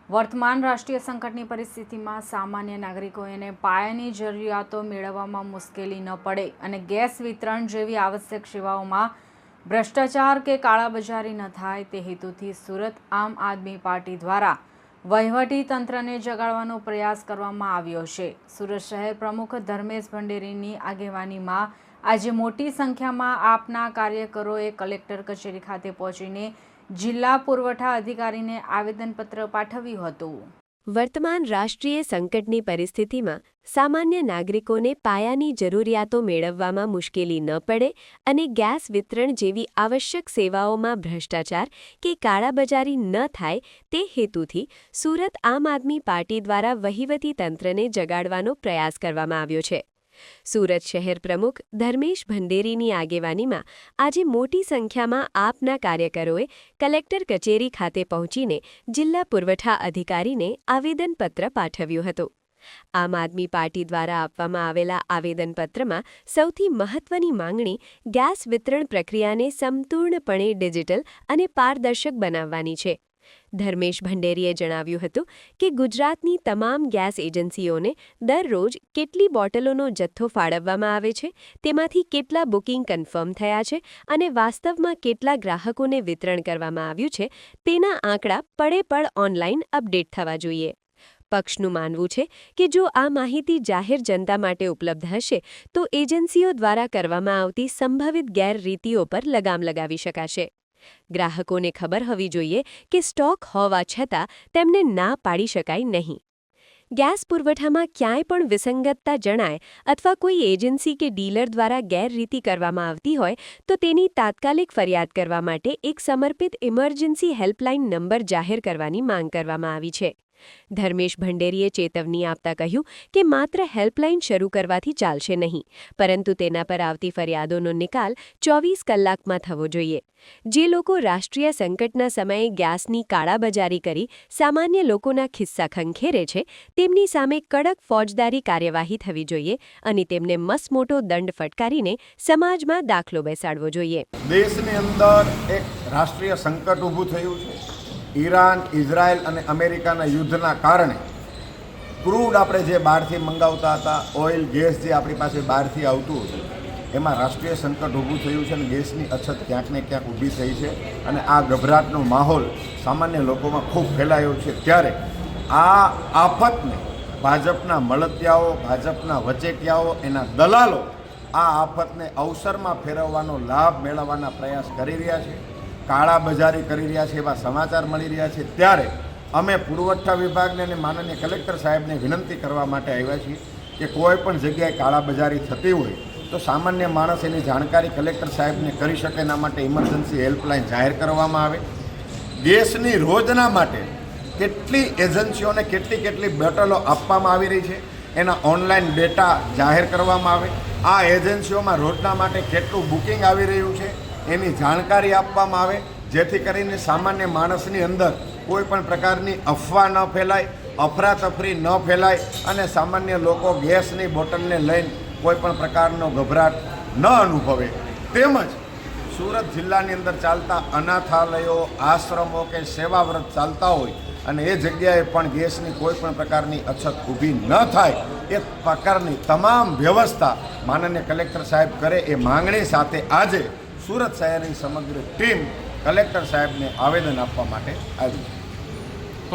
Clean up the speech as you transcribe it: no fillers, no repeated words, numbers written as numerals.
વર્તમાન રાષ્ટ્રીય સંકટની પરિસ્થિતિમાં સામાન્ય નાગરિકોને પાયાની જરૂરિયાતો મેળવવામાં મુશ્કેલી ન પડે અને ગેસ વિતરણ જેવી આવશ્યક સેવાઓમાં ભ્રષ્ટાચાર કે કાળાબજારી ન થાય તે હેતુથી સુરત આમ આદમી પાર્ટી દ્વારા વહીવટી તંત્રને જગાડવાનો પ્રયાસ કરવામાં આવ્યો છે। સુરત શહેર પ્રમુખ ધર્મેશ ભંડેરીની આગેવાનીમાં આજે મોટી સંખ્યામાં આપના કાર્યકરોએ કલેક્ટર કચેરી ખાતે પહોંચીને જિલ્લા પુરવઠા અધિકારીને આવેદનપત્ર પાઠવ્યું હતું। વર્તમાન રાષ્ટ્રીય સંકટની પરિસ્થિતિમાં સામાન્ય નાગરિકોને પાયાની જરૂરિયાતો મેળવવામાં મુશ્કેલી ન પડે અને ગેસ વિતરણ જેવી આવશ્યક સેવાઓમાં ભ્રષ્ટાચાર કે કાળાબજારી ન થાય તે હેતુથી સુરત આમ આદમી પાર્ટી દ્વારા વહીવટી તંત્રને જગાડવાનો પ્રયાસ કરવામાં આવ્યો છે। સુરત શહેર પ્રમુખ ધર્મેશ ભંડેરીની આગેવાનીમાં આજે મોટી સંખ્યામાં આપના કાર્યકરોએ કલેક્ટર કચેરી ખાતે પહોંચીને જિલ્લા પુરવઠા અધિકારીને આવેદનપત્ર પાઠવ્યું હતું। આમ આદમી પાર્ટી દ્વારા આપવામાં આવેલા આવેદનપત્રમાં સૌથી મહત્વની માંગણી ગેસ વિતરણ પ્રક્રિયાને સંપૂર્ણપણે ડિજિટલ અને પારદર્શક બનાવવાની છે। ધર્મેશ ભંડેરીએ જણાવ્યું હતું કે ગુજરાતની તમામ ગેસ એજન્સીઓને દરરોજ કેટલી બોટલોનો જથ્થો ફાળવવામાં આવે છે, તેમાંથી કેટલા બુકિંગ કન્ફર્મ થયા છે અને વાસ્તવમાં કેટલા ગ્રાહકોને વિતરણ કરવામાં આવ્યું છે તેના આંકડા પળેપળ ઓનલાઈન અપડેટ થવા જોઈએ। પક્ષનું માનવું છે કે જો આ માહિતી જાહેર જનતા માટે ઉપલબ્ધ હશે તો એજન્સીઓ દ્વારા કરવામાં આવતી સંભવિત ગેરરીતિઓ પર લગામ લગાવી શકાશે। ગ્રાહકોને ખબર હોવી જોઈએ કે સ્ટોક હોવા છતાં તેમને ના પાડી શકાય નહીં। ગેસ પુરવઠામાં ક્યાંય પણ વિસંગતતા જણાય અથવા કોઈ એજન્સી કે ડીલર દ્વારા ગેરરીતિ કરવામાં આવતી હોય તો તેની તાત્કાલિક ફરિયાદ કરવા માટે એક સમર્પિત ઇમરજન્સી હેલ્પલાઇન નંબર જાહેર કરવાની માંગ કરવામાં આવી છે। ધર્મેશ ભંડેરીએ ચેતવણી આપતા કહ્યું કે માત્ર હેલ્પલાઇન શરૂ કરવાથી ચાલશે નહીં, પરંતુ તેના પર આવતી ફરિયાદોનો નિકાલ 24 કલાકમાં થવો જોઈએ। જે લોકો રાષ્ટ્રીય સંકટના સમયે ગેસની કાળાબજારી કરી સામાન્ય લોકોના ખિસ્સા ખંખેરે છે તેમની સામે કડક ફોજદારી કાર્યવાહી થવી જોઈએ અને તેમને મસમોટો દંડ ફટકારીને સમાજમાં દાખલો બેસાડવો જોઈએ। દેશની અંદર એક રાષ્ટ્રીય સંકટ ઊભું થયું છે। ઈરાન, ઇઝરાયલ અને અમેરિકાના યુદ્ધના કારણે ક્રૂડ આપણે જે બહારથી મંગાવતા હતા, ઓઇલ, ગેસ જે આપણી પાસે બહારથી આવતું હતું, એમાં રાષ્ટ્રીય સંકટ ઊભું થયું છે અને ગેસની અછત ક્યાંક ને ક્યાંક ઊભી થઈ છે અને આ ગભરાટનો માહોલ સામાન્ય લોકોમાં ખૂબ ફેલાયો છે। ત્યારે આ આફતને ભાજપના મળતિયાઓ, ભાજપના વચેટિયાઓ, એના દલાલો આ આફતને અવસરમાં ફેરવવાનો લાભ મેળવવાના પ્રયાસ કરી રહ્યા છે, કાળાબજારી કરી રહ્યા છે એવા સમાચાર મળી રહ્યા છે। ત્યારે અમે પુરવઠા વિભાગને અને માનનીય કલેક્ટર સાહેબને વિનંતી કરવા માટે આવ્યા છીએ કે કોઈ પણ જગ્યાએ કાળાબજારી થતી હોય તો સામાન્ય માણસ એની જાણકારી કલેક્ટર સાહેબને કરી શકે, એના માટે ઇમરજન્સી હેલ્પલાઇન જાહેર કરવામાં આવે। ગેસની રોજના માટે કેટલી એજન્સીઓને કેટલી બોટલો આપવામાં આવી રહી છે એના ઓનલાઈન ડેટા જાહેર કરવામાં આવે। આ એજન્સીઓમાં રોજના માટે કેટલું બુકિંગ આવી રહ્યું છે એની જાણકારી આપવામાં આવે, જેથી કરીને સામાન્ય માણસની અંદર કોઈ પણ પ્રકારની અફવા ન ફેલાય, અફરાતફરી ન ફેલાય અને સામાન્ય લોકો ગેસની બોટલને લઈને કોઈ પણ પ્રકારનો ગભરાટ ન અનુભવે। તેમજ સુરત જિલ્લાની અંદર ચાલતા અનાથાલયો, આશ્રમો કે સેવાવ્રત ચાલતા હોય અને એ જગ્યાએ પણ ગેસની કોઈ પણ પ્રકારની અછત ઊભી ન થાય એ પ્રકારની તમામ વ્યવસ્થા માનનીય કલેક્ટર સાહેબ કરે એ માંગણી સાથે આજે સુરત શહેરની સમગ્ર ટીમ કલેક્ટર સાહેબને આવેદન આપવા માટે આવી છે।